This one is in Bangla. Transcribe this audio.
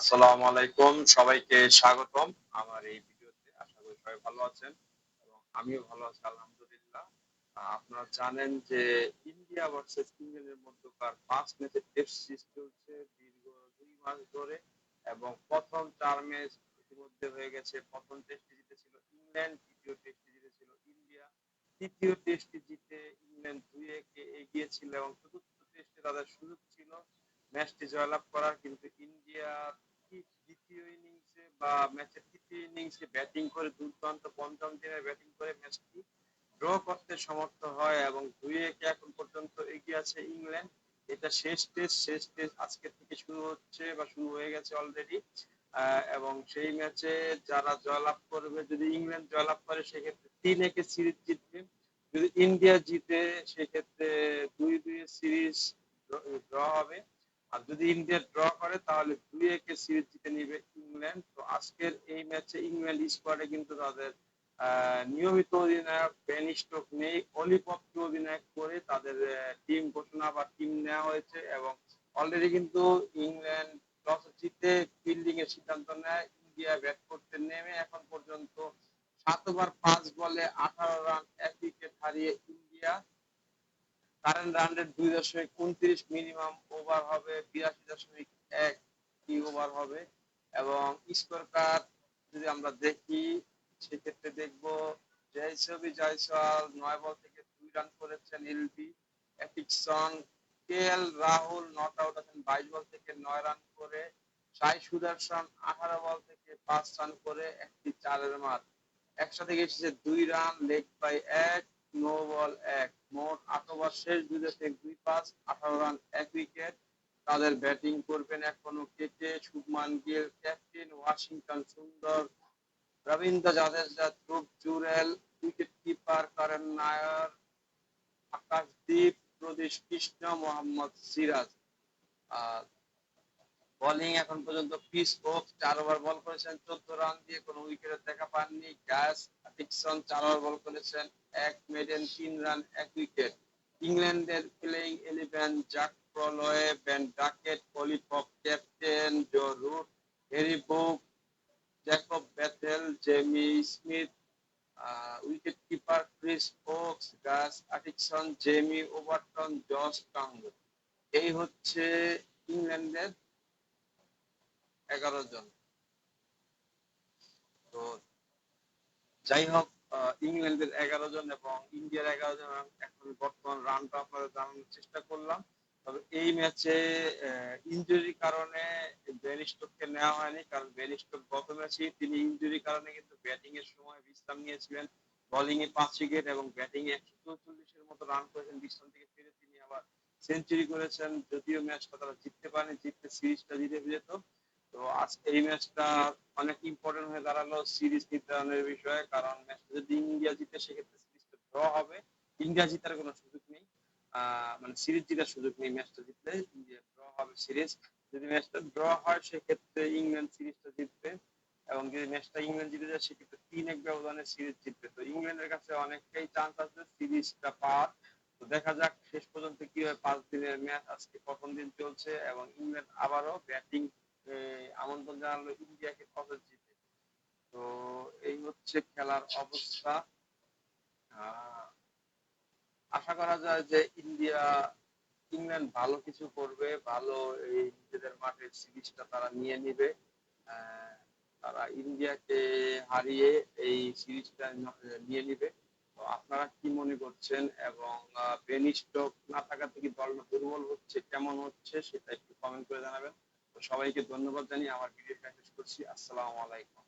আসসালামু আলাইকুম, সবাইকে স্বাগতম আমার এই ভিডিওতে। আশা করি সবাই ভালো আছেন এবং আমিও ভালো আছি আলহামদুলিল্লাহ। আপনারা জানেন যে ইন্ডিয়া ভার্সেস ইংল্যান্ডের মধ্যকার 5 ম্যাচের টেস্ট সিরিজ চলছে দীর্ঘ 2 মাস ধরে এবং প্রথম 4 ম্যাচ ইতিমধ্যে হয়ে গেছে। প্রথম টেস্টটি জিতেছিল ইংল্যান্ড, দ্বিতীয় টেস্টটি জিতেছিল ইন্ডিয়া, তৃতীয় টেস্টটি জিতে ইংল্যান্ড 2-1 এগিয়ে ছিল এবং চতুর্থ টেস্টে তাদের সুযোগ ছিল ম্যাচটি জয়লাভ করার, কিন্তু ইন্ডিয়া দ্বিতীয় ইনিংসে বা ম্যাচের তৃতীয় ইনিংসে ব্যাটিং করে দুর্দান্ত পঞ্চম দিনের ব্যাটিং করে ম্যাচটি ড্র করতে সমর্থ হয় এবং 2-1 এখন পর্যন্ত এগিয়ে আছে ইংল্যান্ড। এটা শেষ টেস্ট আজকে থেকে শুরু হচ্ছে বা শুরু হয়ে গেছে অলরেডি। এবং সেই ম্যাচে যারা জয়লাভ করবে, যদি ইংল্যান্ড জয়লাভ করে সেক্ষেত্রে 3-1 সিরিজ জিতবে, যদি ইন্ডিয়া জিতে সেক্ষেত্রে 2-2 সিরিজ ড্র হবে। আর যদি ইন্ডিয়া ড্র করে তাহলে 2-1 সিরিজ জিতে নিবে ইংল্যান্ড। তো আজকের এই ম্যাচে ইংল্যান্ড স্কোয়াডে কিন্তু তাদের নিয়মিত অধিনায়ক বেন স্টোক নেই, অলি পপকে অধিনায়ক করে তাদের টিম ঘোষণা বা টিম নেওয়া হয়েছে এবং অলরেডি কিন্তু ইংল্যান্ড টস জিতে ফিল্ডিং এর সিদ্ধান্ত নেয়। ইন্ডিয়া ব্যাট করতে নেমে এখন পর্যন্ত 7 ওভার 5 বলে 18 রান 1 উইকেট হারিয়ে India. Current run rate 2.29, minimum over হবে 82.1 ওভার হবে এবং স্কোর কার্ড যদি আমরা দেখি সেক্ষেত্রে দেখবো জয়সওয়াল 9 বল থেকে 2 রান করেছেন, LB Atkinson, KL Rahul not out আছেন 22 বল থেকে 9 রান করে, সাই সুদর্শন 18 বল থেকে 5 রান করে একটি 4-এর মার, একসাথে এসেছে 2 run, leg bye 1, no ball 1, মোট 8 ওভার শেষ, 2.2 5, 18 রান 1 উইকেট। তাদের ব্যাটিং করবেন এখনো কেকে, শুভমান গিল ক্যাপ্টেন, ওয়াশিংটন সুন্দর, রবীন্দ্র জাদেজা, ধ্রুব জুরেল, উইকেট কিপার করেন নায়ার, আকাশদীপ, প্রদেশ কৃষ্ণ, মোহাম্মদ সিরাজ। আর বোলিং এখন পর্যন্ত ক্রিস ওকস 4 ওভার বল করেছেন 14 রান দিয়ে, কোনো উইকেটের দেখা পাননি। গ্যাস ডিকসন 4 ওভার বল করেছেন 1 মেডেন 3 রান 1 উইকেট। ইংল্যান্ডের playing 11 Zak Crawley, Ben Duckett, Ollie Pope captain, Joe Root, Harry Brook, Jacob Bethell, Jamie Smith, wicket keeper Chris Woakes, Gus Atkinson, Jamie Overton, Josh Tongue. এই হচ্ছে ইংল্যান্ডের 11 জন। তো যাই হোক, ইংল্যান্ডের 11 জন এবং ইন্ডিয়ার 11 জন এখন বর্তমান রানটা আপনাদের জানানোর চেষ্টা করলাম। তবে এই ম্যাচে ইনজুরির কারণে বেন স্টোককে নেওয়া হয়নি, কারণ বেন স্টোক গত ম্যাচে তিনি ইনজুরির কারণে কিন্তু ব্যাটিং এর সময় বিশ্রাম নিয়েছিলেন। বোলিং এ 5 উইকেট এবং ব্যাটিং এ 144-এর মতো রান করেছেন। বিশ্রাম থেকে ফিরে তিনি আবার সেঞ্চুরি করেছেন। যদিও ম্যাচটা তারা জিততে পারেনি, জিতলে সিরিজটা জিতে যেত। তো আজকে এই ম্যাচটা অনেক ইম্পর্টেন্ট হয়ে দাঁড়ালো সিরিজ নির্ধারণের বিষয়ে, কারণ ম্যাচটা যদি ইন্ডিয়া জিতে সেক্ষেত্রে সিরিজটা ড্র হবে, ইন্ডিয়া জিতার কোনো সুযোগ নেই। মানে সিরিজ জেতার সুযোগ নেই, ম্যাচটা জিতলে ইন্ডিয়া ড্র হবে সিরিজ। যদি ম্যাচটা ড্র হয় সেক্ষেত্রে ইংল্যান্ড সিরিজটা জিতবে এবং যদি ম্যাচটা ইংল্যান্ড জিতে যায় সেক্ষেত্রে 3-1 ব্যবধানে সিরিজ জিতবে। তো ইংল্যান্ডের কাছে অনেকটাই চান্স আছে সিরিজটা পাওয়ার। তো দেখা যাক শেষ পর্যন্ত কি হয়। 5 দিনের ম্যাচ, আজকে প্রথম দিন চলছে এবং ইংল্যান্ড আবারও ব্যাটিং আমন্ত্রণ জানালো ইন্ডিয়াকে টসে জিতে। তো এই হচ্ছে খেলার অবস্থা। আহ, আশা করা যায় যে ইংল্যান্ড ভালো কিছু করবে, ভালো এই নিজেদের মাঠের সিরিজটা তারা নিয়ে নিবে। আহ, তারা ইন্ডিয়াকে হারিয়ে এই সিরিজটা নিয়ে নিবে। তো আপনারা কি মনে করছেন এবং বেন স্টোক না থাকাতে কি দলটা দুর্বল হচ্ছে, কেমন হচ্ছে সেটা একটু কমেন্ট করে জানাবেন। তো সবাইকে ধন্যবাদ জানিয়ে আমার ভিডিওটা শেষ করছি। আসসালামু আলাইকুম।